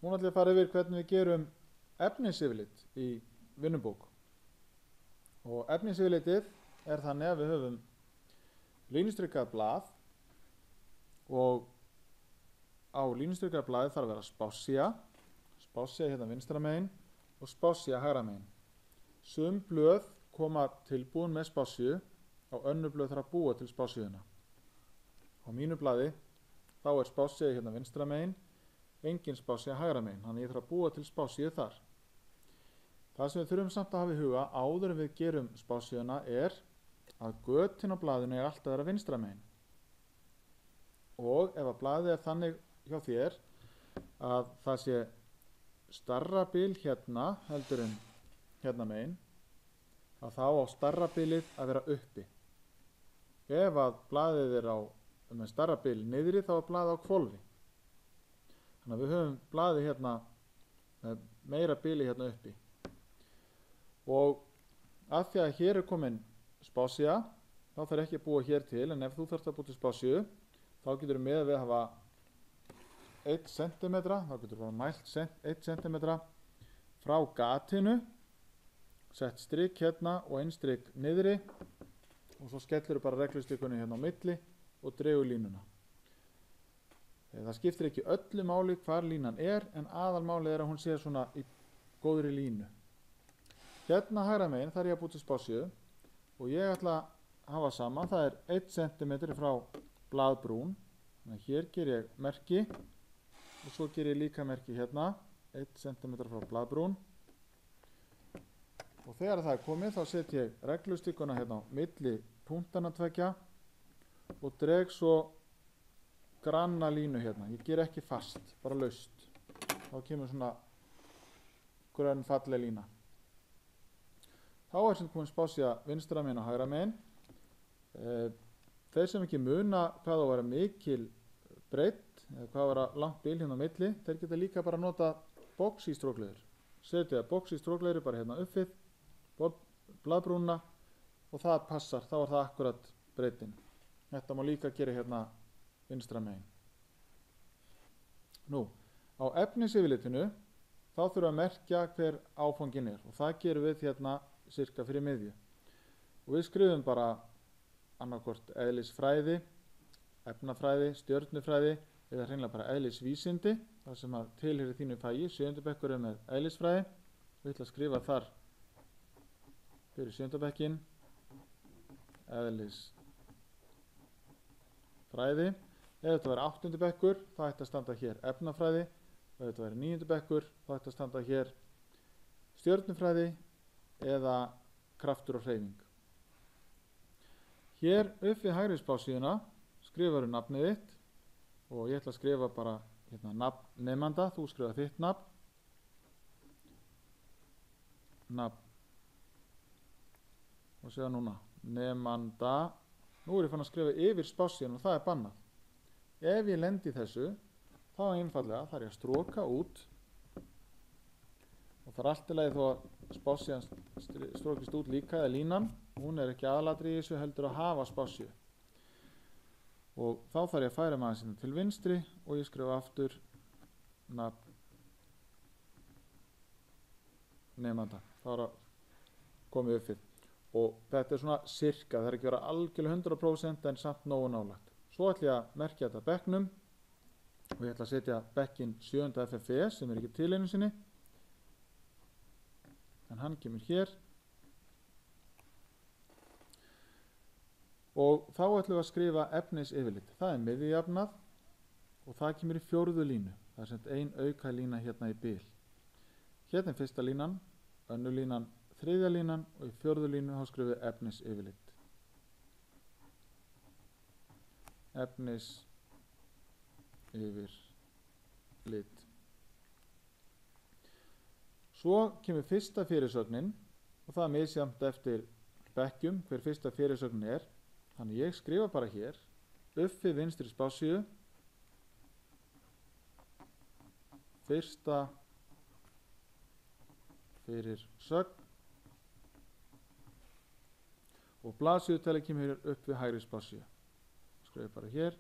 Núna ætlum ég að fara yfir hvernig við gerum efnisyfirlit í vinnubók. Og efnisyfirlitið er þannig að við höfum línustrikað blað og á línustrikað blaði þarf að vera spássía hérna vinstra megin og spássía hægra megin. Sum blöð koma tilbúin með spássíu og önnur blöð þarf að búa til spássíuna. Á mínu blaði þá er spássía hérna vinstra megin, engin spássía hægra megin, þannig ég þarf að búa til spássíu þar. Það sem við þurfum samt að hafa í huga áður en við gerum spássíuna er að götin á blaðinu er alltaf að vera vinstra megin. Og ef að blaðið er þannig hjá þér að það sé starra bil hérna heldur en hérna megin, að þá á starra bilið að vera uppi. Ef að blaðið er með starra bil niðri þá er blaðið á hvolfi. Þannig að við höfum blaðið hérna með meira bili hérna uppi. Og að því að hér er komin spássía, þá þarf ekki að búa hér til, en ef þú þarft að búa til spássíu, þá getur við með að við hafa 1 cm, þá getur við mælt 1 cm frá gatinu, sett strik hérna og einn strik niðri og svo skellur bara reglustikunni hérna á milli og dregur línuna. Það skiptir ekki öllu máli hvar línan er, en aðalmáli er að hún sé svona í góðri línu. Hérna hægra megin þarf ég að búa til spássíu og ég ætla að hafa saman, það er 1 cm frá blaðbrún. Þannig að hér ger ég merki og svo ger ég líka merki hérna, 1 cm frá blaðbrún. Og þegar það er komið þá set ég reglustikkuna hérna á milli punktana tveggja og dreg svo granna línu hérna. Ég ger ekki fast, bara laust. Þá kemur svona grönn falleg lína. Þá er sem komin spássía vinstra megin og hægra megin. Þeir sem ekki muna hvað á að vera mikil breidd eða hvað á að vera langt bil hérna á milli, þeir geta líka bara nota box í strókleður. Setja box í strókleður bara hérna uppið blaðbrúnna og það passar, þá er það akkurat breiddin. Þetta má líka gera hérna vinstra megin. Nú, á efnisyfirlitinu þá þurfum við að merkja hver áfangin er og það gerum við hérna cirka fyrir miðju. Og við skrifum bara annarkvort eðlisfræði, efnafræði, stjörnufræði eða hreinlega bara eðlisvísindi, það sem að tilheyrir þínu fagi. 7. bekkur er með eðlisfræði. Við ætlum að skrifa þar fyrir 7. bekkin eðlisfræði. Ef þetta verður 8. bekkur, það ætti að standa hér efnafræði. Ef þetta verður 9. bekkur, það ætti að standa hér stjörnufræði eða kraftur og hreyfing. Hér upp við hægri spássíuna skrifar nafnið þitt og ég ætla að skrifa bara hérna nafn nemanda, þú skrifa þitt nafn. Og segja núna nemanda. Nú er ég fann að skrifa yfir spássíuna og það er bannað. Ef ég lendi þessu, þá einfallega þarf ég að stróka út og það er allt í lagi þó að spássían strókist út líka eða línan. Hún er ekki aðalatriði í þessu, heldur að hafa spássíu. Og þá þarf ég að færa maður sinni til vinstri og ég skrifa aftur nafn nemanda. Það er að komið uppið. Og þetta er svona cirka, það er ekki verið algjörlega 100% en samt nógu nálægt. Svo ætla ég að merkja þetta bekknum og ég ætla að setja bekkin 7. FFS sem er ekki til einu sinni. En hann kemur hér. Og þá ætlum við að skrifa efnisyfirlit. Það er miðjujafnað og það kemur í 4. línu. Það er sent ein auka lína hérna í bil. Hérna er 1. línan, önnur línan 3. línan og í 4. línu þá skrifum við efnisyfirlit. Efnisyfirlit. Svo kemur fyrsta fyrirsögnin og það er misjafnt eftir bekkjum hver fyrsta fyrirsögnin er. Þannig ég skrifa bara hér uppi vinstri spássíu fyrsta fyrirsögn og blaðsíðutali kemur hér upp við hægri spássíu. Skrifa bara hér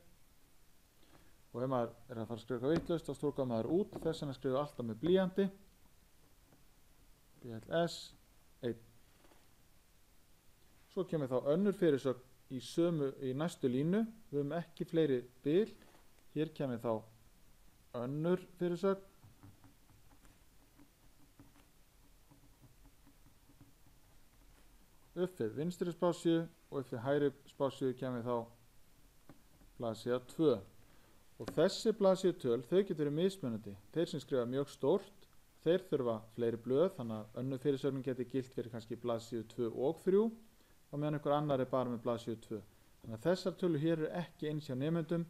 og ef maður er að fara að skrifa eitthvað vitlaust þá strókar maður út, þess vegna skrifa alltaf með blýanti BLS 1. Svo kemur þá önnur fyrirsögn í næstu línu, við höfum ekki fleiri bil, hér kemur þá önnur fyrirsögn, upp við vinstri spásíðu og upp við hægri spásíðu kemur þá blaðsíða 2 og þessi blaðsíðutöl þau getur verið mismunandi. Þeir sem skrifa mjög stórt þeir þurfa fleiri blöð, þannig að önnur fyrirsögnin getur gilt fyrir kannski blaðsíðu 2 og 3 og meðan einhver annar er bara með blaðsíðu 2. Þannig að þessar tölur hér eru ekki eins hjá nemendum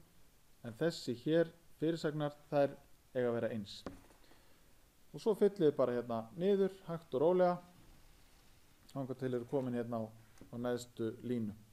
en þessi hér fyrirsagnar þær eiga að vera eins. Og svo fyllið bara hérna niður hægt og rólega þangað til eru komin hérna á neðstu línu.